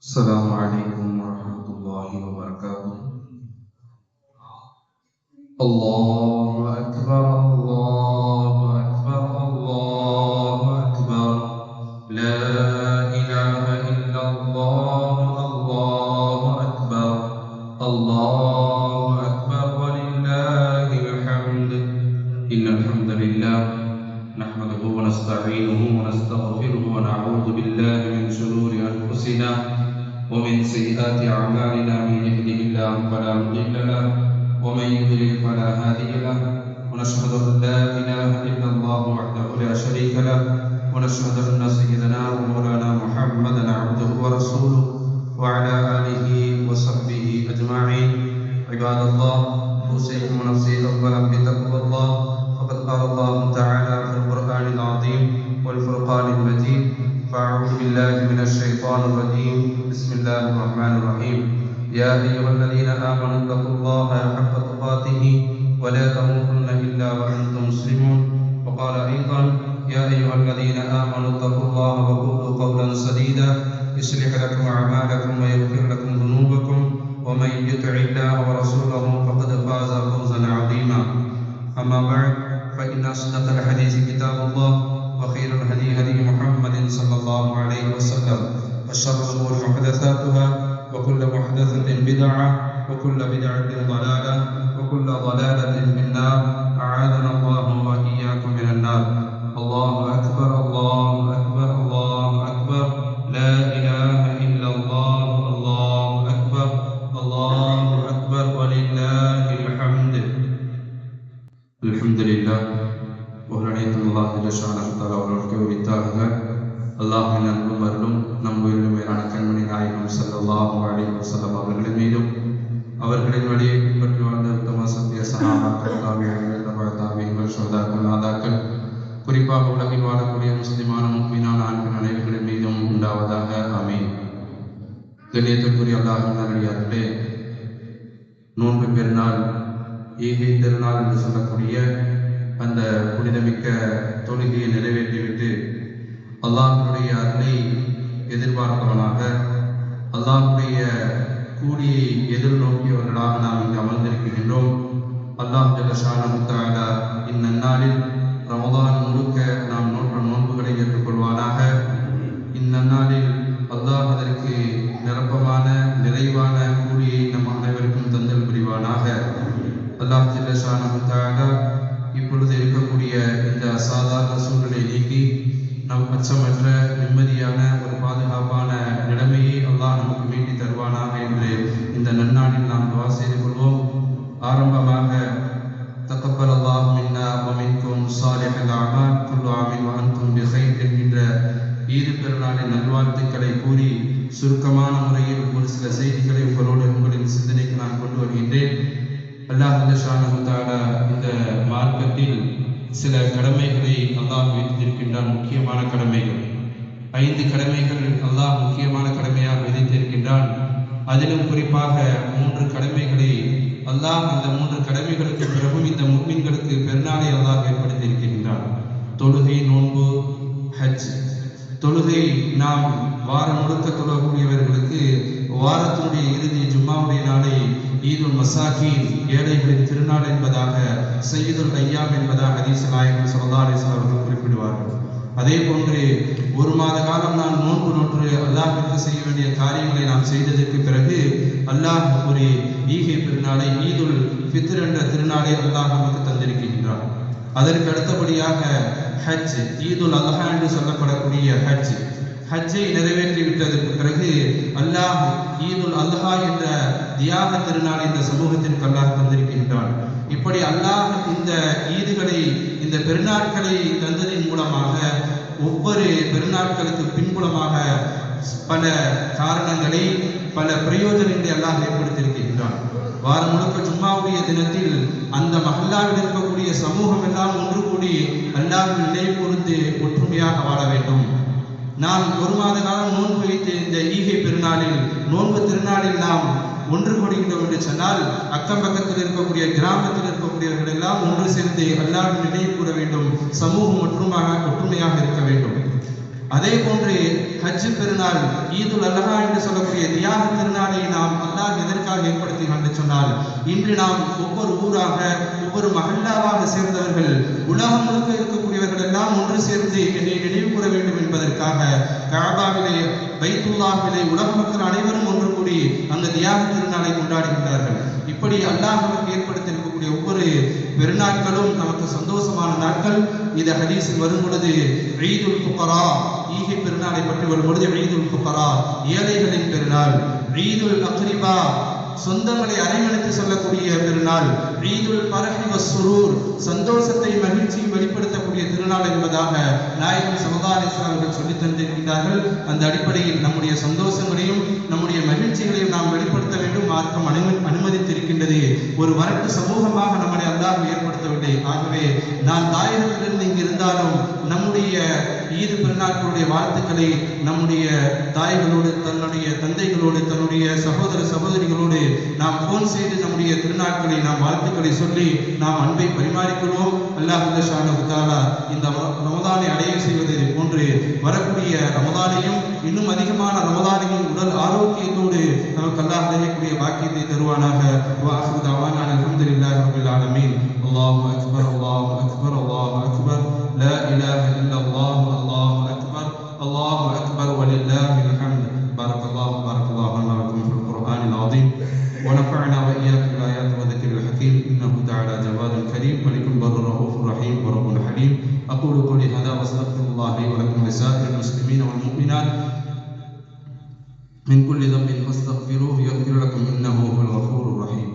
السلام عليكم ورحمة الله وبركاته. الله أكبر الله أكبر الله أكبر لا إله إلا الله الله أكبر الله أكبر ولله الحمد. إن الحمد لله نحمده ونستعينه ونستغفره ونعوذ بالله من شرور أنفسنا ومن سيئات أعمالنا. من يهده الله فلا مضل له ومن يضلل فلا هادي له. ونشهد أن لا إله إلا الله وحده لا شريك له ونشهد أن سيدنا ومولانا محمدا عبده ورسوله وعلى آله وصحبه أجمعين. عباد الله، أوصيكم ونفسي أولا بتقوى الله. فقد قال الله تعالى في القرآن العظيم والفرقان المجيد: فأعوذ بالله من الشيطان الرجيم. بسم الله الرحمن الرحيم. يا أيها الذين آمنوا اتقوا الله حق تقاته ولا تموتن إلا وأنتم مسلمون. وقال أيضا: يا أيها الذين آمنوا اتقوا الله وقولوا قولا سديدا يصلح لكم أعمالكم ويغفر لكم ذنوبكم ومن يطع الله ورسوله فقد فاز فوزا عظيما. أما بعد، فإن أصدق الحديث كتاب الله وخير الهدي هدي محمد صلى الله عليه وسلم وشر الأمور محدثاتها وكل محدثة بدعة وكل بدعة ضلالة وكل ضلالة في النار. أعاذنا الله وإياكم من النار. الله أكبر الله أكبر الله أكبر لا إله إلا الله الله أكبر الله أكبر ولله الحمد. الحمد لله. புகழனைத்தும் அல்லாஹ் ஜல்லஷானஹு தஆலா அவர்களுக்கு உரித்தாகுக. அல்லாஹ்வின் அன்பும் அருளும் நம் உயிரிலும் மேலான கண்மணி நாயகம் ஸல்லல்லாஹு அலைஹி வஸல்லம் அவர்களின் மீதும் அவர்களின் வழியை பின்பற்றி வாழ்ந்த உத்தம சத்திய சஹாபாக்கள், தாபிஈன்கள், தபஅ ஷுஹதாக்கள், நாதாக்கள், குறிப்பாக உலகில் வாழக்கூடிய முஸ்லிமான முஃமினான ஆண்கள் அனைவர்களின் மீதும் உண்டாவதாக. ஆமீன். கண்ணியத்திற்குரிய அல்லாஹ்வின் நல்லடியார்களே, நோன்பு பெருநாள், ஈகை திருநாள் என்று சொல்லக்கூடிய அந்த புனிதமிக்க தொழுகையை நிறைவேற்றிவிட்டு அல்லாஹ்வுடைய அருளை எதிர்பார்ப்பவனாக, அல்லாஹ்வுடைய கூலியை எதிர்நோக்கியவர்களாக நாம் இங்கு அமர்ந்திருக்கின்றோம். அல்லாஹ் ஜல்லஷானஹு தஆலா இந்நன்னாளில் ரமலான் முழுக்க நாம் நோற்ற நோன்புகளை ஏற்றுக்கொள்வானாக. இந்நன்னாளில் அல்லாஹ் அதற்கு நிரப்பமான நிறைவான கூலியை நம் அனைவருக்கும் தந்தல் புரிவானாக. அல்லாஹ் ஜல்லஷானஹு தஆலா இப்பொழுது இருக்கக்கூடிய இந்த அசாதாரண சூழலை நீக்கி நம் அச்சமற்ற நிம்மதியான ஒரு பாதுகாப்பான நிலைமையை அல்லாஹ் நமக்கு மீட்டி தருவானாக என்று இந்த நன்னாளில் நாம் துஆ செய்து கொள்வோம். ஆரம்பமாக தகப்பல் அல்லாஹ் மின்னா வ மின்கும் ஸாலிஹல் அமால் குல்லு ஆமின் வ அன்தும் பிகைர் என்கின்ற ஈது பெருநாளின் நல்வாழ்த்துக்களை கூறி சுருக்கமான முறையில் ஒரு சில செய்திகளை உங்களின் சிந்தனைக்கு நான் கொண்டு வருகின்றேன். அல்லாஹ் ஜல்லஷானஹு தஆலா இந்த மார்க்கத்தில் சில கடமைகளை அல்லாஹ் விதித்திருக்கின்றான். முக்கியமான கடமைகள் 5 கடமைகள் அல்லாஹ் முக்கியமான கடமையாக விதித்திருக்கின்றான். அதிலும் குறிப்பாக 3 கடமைகளை அல்லாஹ் அந்த 3 கடமைகளுக்கு பிறகும் இந்த முஃமின்களுக்கு பெருநாளை அல்லாஹ் ஏற்படுத்தியிருக்கின்றான். தொழுகை, நோன்பு, ஹஜ். தொழுகை நாம் வாரம் முழுக்க தொழக்கூடியவர்களுக்கு வாரத்தினுடைய இறுதி ஜும்மாவுடைய நாளை ஈதுல் மசாகீன், ஏழைகளின் திருநாள் என்பதாக, சய்யிதுல் ஐயாம் என்பதாக ஹதீஸ் நாயகம் ஸல்லல்லாஹு அலைஹி வஸல்லம் அவர்கள் குறிப்பிடுவார்கள். அதே போன்று ஒரு மாத காலம் நான் நோன்பு நோற்று அல்லாஹ்விற்கு செய்ய வேண்டிய காரியங்களை நாம் செய்ததற்கு பிறகு அல்லாஹ் ஒரு ஈகை பெருநாளை, ஈதுல் ஃபித்ர் என்ற திருநாளை அல்லாஹ் நமக்கு தந்திருக்கின்றான். அதற்கு அடுத்தபடியாக ஹஜ், ஈதுல் அல்ஹா என்று சொல்லப்படக்கூடிய ஹஜ்ஜை நிறைவேற்றி விட்டதற்கு பிறகு அல்லாஹ் ஈதுல் அல்ஹா என்ற தியாக திருநாள் இந்த சமூகத்திற்கு அல்லாஹ் தந்திருக்கின்றான். இப்படி அல்லாஹ் இந்த ஈதுகளை, இந்த பெருநாட்களை தந்ததின் மூலமாக ஒவ்வொரு பெருநாட்களுக்கு பின்புலமாக பல காரணங்களை, பல பிரயோஜனங்களை அல்லாஹ் ஏற்படுத்தியிருக்கின்றான். வாரம் முழுக்க ஜும்மாவுடைய தினத்தில் அந்த மஹல்லாவில் இருக்கக்கூடிய சமூகம் எல்லாம் ஒன்று கூடி அல்லாஹ்வின் நிலை கூர்ந்து ஒற்றுமையாக வாழ வேண்டும். நாம் ஒரு மாத காலம் நோன்பு வைத்து இந்த ஈகை பெருநாளில், நோன்பு திருநாளில் நாம் ஒன்று கூடுகின்றோம் என்று சொன்னால் அக்கம் பக்கத்தில் இருக்கக்கூடிய கிராமத்தில் இருக்கக்கூடியவர்கள் எல்லாம் ஒன்று சேர்ந்து அல்லாஹ்வின் நிலை கூற வேண்டும். சமூகம் ஒற்றுமையாக இருக்க வேண்டும். அதே போன்று ஹஜ் பெருநாள் ஈதுல் அல்ஹா என்று சொல்லக்கூடிய தியாக திருநாளை நாம் அல்லாஹ் எதற்காக ஏற்படுத்தினான் என்று சொன்னால், இன்று நாம் ஒவ்வொரு ஊராக ஒவ்வொரு மஹல்லாவாக சேர்ந்தவர்கள் உலகம் முழுக்க இருக்கக்கூடியவர்கள் எல்லாம் ஒன்று சேர்ந்து என்னை நினைவு கூற வேண்டும் என்பதற்காக கஅபாவிலே பைத்துல்லாஹிலே உலக மக்கள் அனைவரும் ஒன்று கூடி அந்த தியாக திருநாளை கொண்டாடுகின்றார்கள். இப்படி அல்லாஹ் நமக்கு ஏற்படுத்தியிருக்கக்கூடிய ஒவ்வொரு பெருநாட்களும் நமக்கு சந்தோஷமான நாட்கள். இது ஹதீஸில் வரும் பொழுது ஈதுல் ஃபுகரா, ஈகை பெருநாளை பற்றி வரும் பொழுது ஈதுல் ஃபுகரா ஏழைகளின் பெருநாள், ஈதுல் அக்ரிபா சொந்தங்களை அரவணைத்து சொல்லக்கூடிய பெருநாள், ஈதுல் ஃபரஹி வஸ்ஸுரூர் சந்தோஷத்தை மகிழ்ச்சியை வெளிப்படுத்தக்கூடிய திருநாள் என்பதாக நாயகம் ஸல்லல்லாஹு அலைஹி வஸல்லம் அவர்கள் சொல்லித் தந்திருக்கிறார்கள். அந்த அடிப்படையில் நம்முடைய சந்தோஷங்களையும் நம்முடைய மகிழ்ச்சிகளையும் நாம் வெளிப்படுத்த வேண்டும். மார்க்கம் அனுமதித்திருக்கின்றது. ஒரு வரட்டு சமூகமாக நம்மை அல்லாஹ் ஏற்படுத்தவில்லை. ஆகவே நான் தாயகத்திலிருந்து இங்கு இருந்தாலும் நம்முடைய ஈது பெருநாட்களுடைய வாழ்த்துக்களை நம்முடைய தாய்களோடு, தன்னுடைய தந்தைகளோடு, தன்னுடைய சகோதர சகோதரிகளோடு நாம் போன் செய்து நம்முடைய திருநாட்களை நாம் வாழ்த்துக்களை சொல்லி நாம் அன்பை பரிமாறிக்கொள்வோம். அல்லாஹ் ஸுப்ஹானஹு வ தஆலா இந்த ரமதானை அடைய செய்வது போன்று வரக்கூடிய ரமதானையும் இன்னும் அதிகமான ரமதானையும் உடல் ஆரோக்கியத்தோடு நமக்கு அல்லாஹ் அடையக்கூடிய பாக்கியத்தை தருவானாக. வஆஹிரு தஅவானா அல்ஹம்துலில்லாஹி ரப்பில் ஆலமீன். அல்லாஹு அக்பர், அல்லாஹு அக்பர், அல்லாஹு அக்பர், லா இலாஹ இல்லல்லாஹ், அல்லாஹு அக்பர், அல்லாஹு அக்பர் வலில்லாஹில் ஹம்த். பாரக்கல்லாஹு லனா வ லக்கும் ஃபில் குர்ஆனில் அதீம். ونفعنا وإياكم بالآيات والذكر الحكيم إنه تعالى جواد كريم ملك بر رؤوف رحيم ورب حليم. أقول قولي هذا وأستغفر الله لي ولكم ولسائر المسلمين والمؤمنات من كل ذنب فاستغفروه يغفر لكم إنه هو الغفور الرحيم.